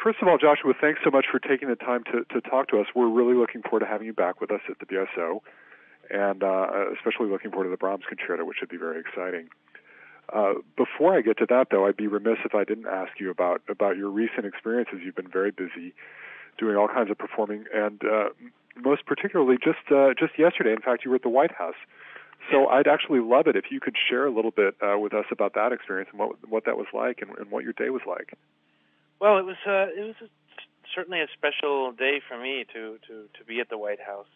First of all, Joshua, thanks so much for taking the time to talk to us. We're really looking forward to having you back with us at the BSO, and especially looking forward to the Brahms Concerto, which should be very exciting. Before I get to that, though, I'd be remiss if I didn't ask you about your recent experiences. You've been very busy doing all kinds of performing, and most particularly just yesterday, in fact, you were at the White House. So I'd actually love it if you could share a little bit with us about that experience and what that was like and what your day was like. Well, it was certainly a special day for me to be at the White House.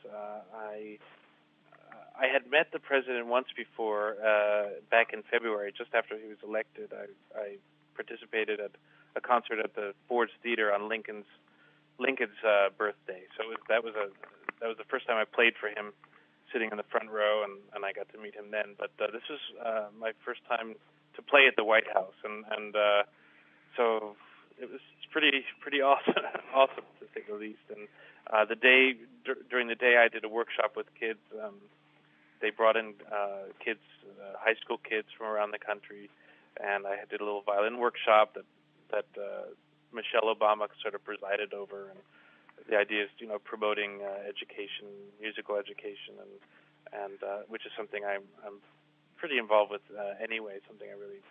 I had met the president once before, back in February, just after he was elected. I participated at a concert at the Ford's Theater on Lincoln's birthday. So that was the first time I played for him, sitting in the front row, and I got to meet him then. But this was my first time to play at the White House, and so it was pretty awesome, awesome to say the least. And during the day, I did a workshop with kids. They brought in kids, high school kids from around the country, and I did a little violin workshop that Michelle Obama sort of presided over. And the idea is, promoting education, musical education, and which is something I'm pretty involved with anyway. Something I really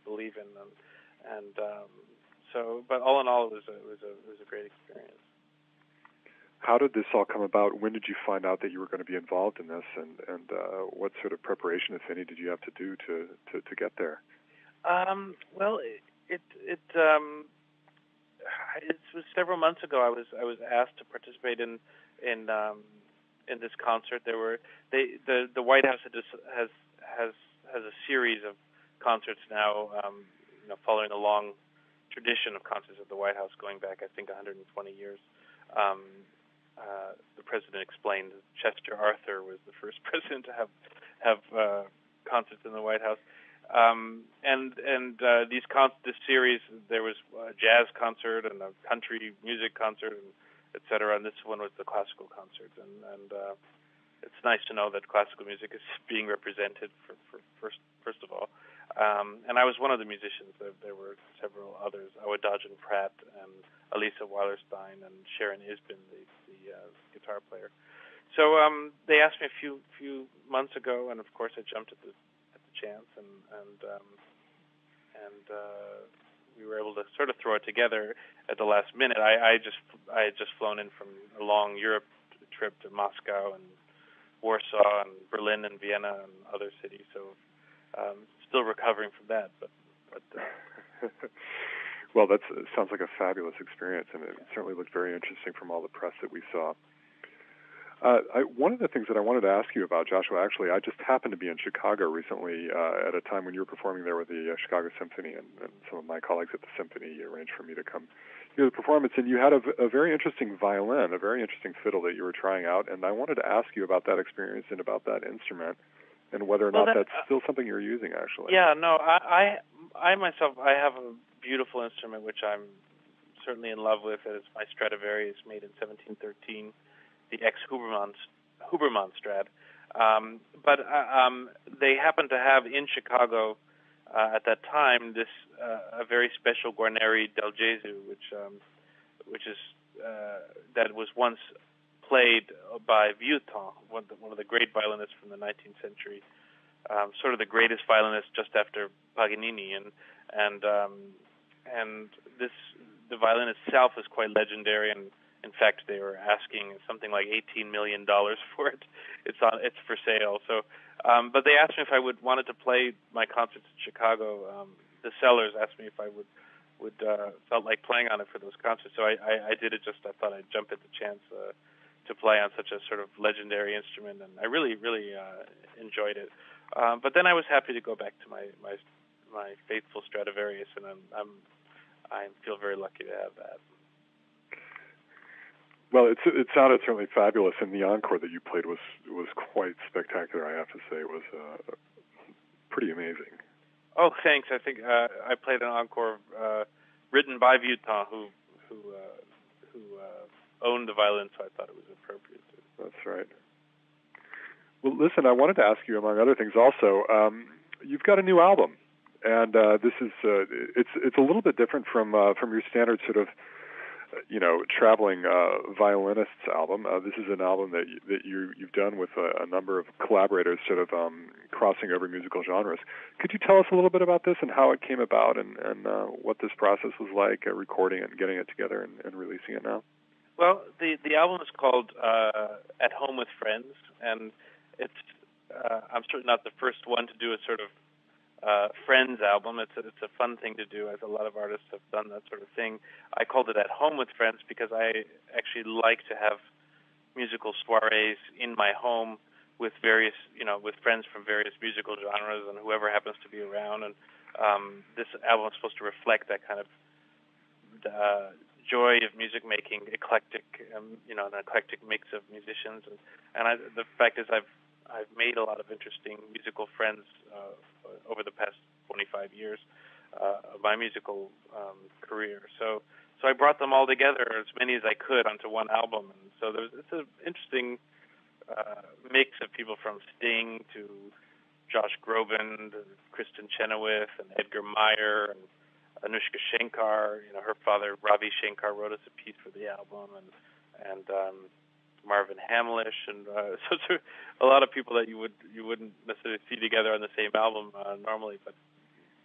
believe in, but all in all, it was a great experience. How did this all come about? When did you find out that you were going to be involved in this, and what sort of preparation, if any, did you have to do to get there? Well, it was several months ago. I was asked to participate in this concert. The White House has a series of concerts now, following a long tradition of concerts at the White House going back, I think, 120 years. The president explained that Chester Arthur was the first president to have concerts in the White House. This series, there was a jazz concert and a country music concert, and et cetera. And this one was the classical concert. And it's nice to know that classical music is being represented for first of all. And I was one of the musicians. There were several others: Awadagin Pratt and Elisa Weilerstein and Sharon Isbin, the guitar player. So they asked me a few months ago, and of course I jumped at the chance, and we were able to sort of throw it together at the last minute. I had just flown in from a long Europe trip to Moscow and Warsaw and Berlin and Vienna and other cities, so still recovering from that. But well, that sounds like a fabulous experience, and it certainly looked very interesting from all the press that we saw. One of the things that I wanted to ask you about, Joshua, actually, I just happened to be in Chicago recently at a time when you were performing there with the Chicago Symphony, and some of my colleagues at the Symphony arranged for me to come hear the performance, and you had a very interesting violin, a very interesting fiddle that you were trying out, and I wanted to ask you about that experience and about that instrument, and whether or not that's still something you're using, actually. Yeah, no, I myself, I have a beautiful instrument which I'm certainly in love with. It's my Stradivarius, made in 1713, the ex-Huberman Strad. But they happened to have in Chicago at that time this a very special Guarneri del Gesù, which is that was once played by Vieuxtemps, one of the great violinists from the 19th century, sort of the greatest violinist just after Paganini, and the violin itself is quite legendary, and in fact they were asking something like $18 million for it. It's for sale. So, but they asked me if I wanted to play my concerts in Chicago. The Sellers asked me if I would felt like playing on it for those concerts. So I did it. I thought I'd jump at the chance to play on such a sort of legendary instrument, and I really enjoyed it. But then I was happy to go back to my faithful Stradivarius, and I feel very lucky to have that. Well, it sounded certainly fabulous, and the encore that you played was quite spectacular. I have to say, it was pretty amazing. Oh, thanks. I think I played an encore written by Vieuxtemps, who owned the violin, so I thought it was appropriate. That's right. Well, listen, I wanted to ask you, among other things, also, you've got a new album, And this is it's a little bit different from your standard sort of traveling violinist's album. This is an album that you've done with a number of collaborators, sort of crossing over musical genres. Could you tell us a little bit about this and how it came about, and what this process was like, recording it and getting it together and releasing it now? Well, the album is called At Home with Friends, and it's I'm certainly not the first one to do a sort of Friends album. It's a fun thing to do, as a lot of artists have done that sort of thing. I called it At Home with Friends because I actually like to have musical soirees in my home with various, with friends from various musical genres and whoever happens to be around. And this album is supposed to reflect that kind of joy of music making, eclectic, an eclectic mix of musicians. And the fact is, I've made a lot of interesting musical friends over the past 25 years of my musical career. So I brought them all together, as many as I could, onto one album. And so it's an interesting mix of people from Sting to Josh Groban, to Kristen Chenoweth, and Edgar Meyer, and Anushka Shankar. Her father, Ravi Shankar, wrote us a piece for the album, and Marvin Hamlish, and so it's a lot of people that you wouldn't necessarily see together on the same album normally. But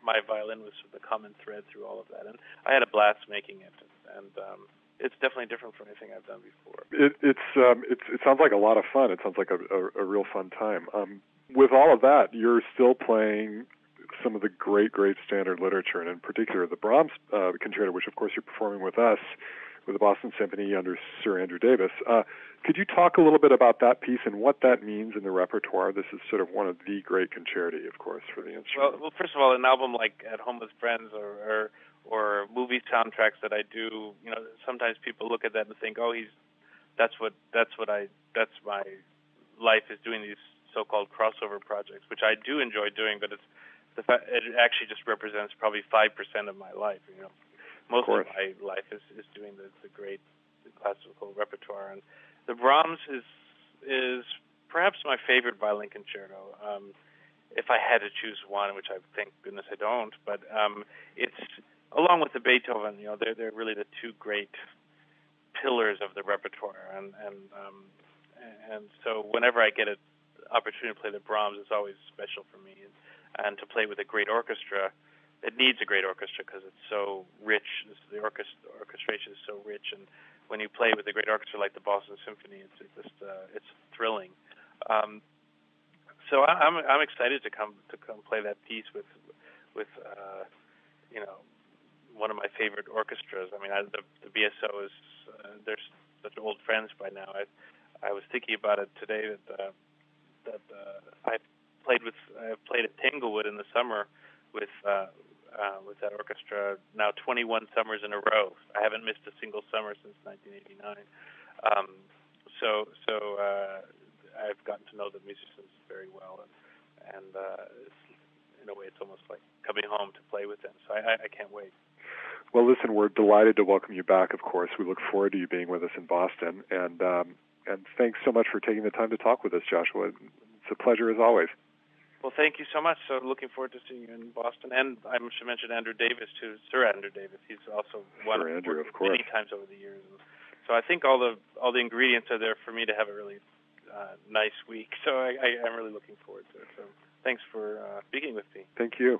my violin was the common thread through all of that, and I had a blast making it. And it's definitely different from anything I've done before. It sounds like a lot of fun. It sounds like a real fun time. With all of that, you're still playing some of the great standard literature, and in particular the Brahms Concerto, which of course you're performing with us, with the Boston Symphony under Sir Andrew Davis. Could you talk a little bit about that piece and what that means in the repertoire? This is sort of one of the great concerti, of course, for the instrument. Well, first of all, an album like At Home with Friends or movie soundtracks that I do, sometimes people look at that and think, oh, that's my life is doing these so-called crossover projects, which I do enjoy doing, but it actually just represents probably 5% of my life. Most of my life is doing the great classical repertoire, and the Brahms is perhaps my favorite violin concerto. If I had to choose one, which I thank goodness I don't, but it's along with the Beethoven. They're really the two great pillars of the repertoire, and so whenever I get an opportunity to play the Brahms, it's always special for me, and to play with a great orchestra. It needs a great orchestra because it's so rich. The orchestration is so rich, and when you play with a great orchestra like the Boston Symphony, it's thrilling. So I'm excited to come play that piece with one of my favorite orchestras. I mean, the BSO is they're such old friends by now. I was thinking about it today that I played at Tanglewood in the summer with that orchestra now 21 summers in a row. I haven't missed a single summer since 1989. So I've gotten to know the musicians very well, and in a way, it's almost like coming home to play with them. So I can't wait. Well, listen, we're delighted to welcome you back. Of course, we look forward to you being with us in Boston, and thanks so much for taking the time to talk with us, Joshua. It's a pleasure as always. Well, thank you so much. So looking forward to seeing you in Boston. And I should mention Andrew Davis, too, Sir Andrew Davis. He's also won many times over the years. And so I think all the ingredients are there for me to have a really nice week. So I'm really looking forward to it. So thanks for speaking with me. Thank you.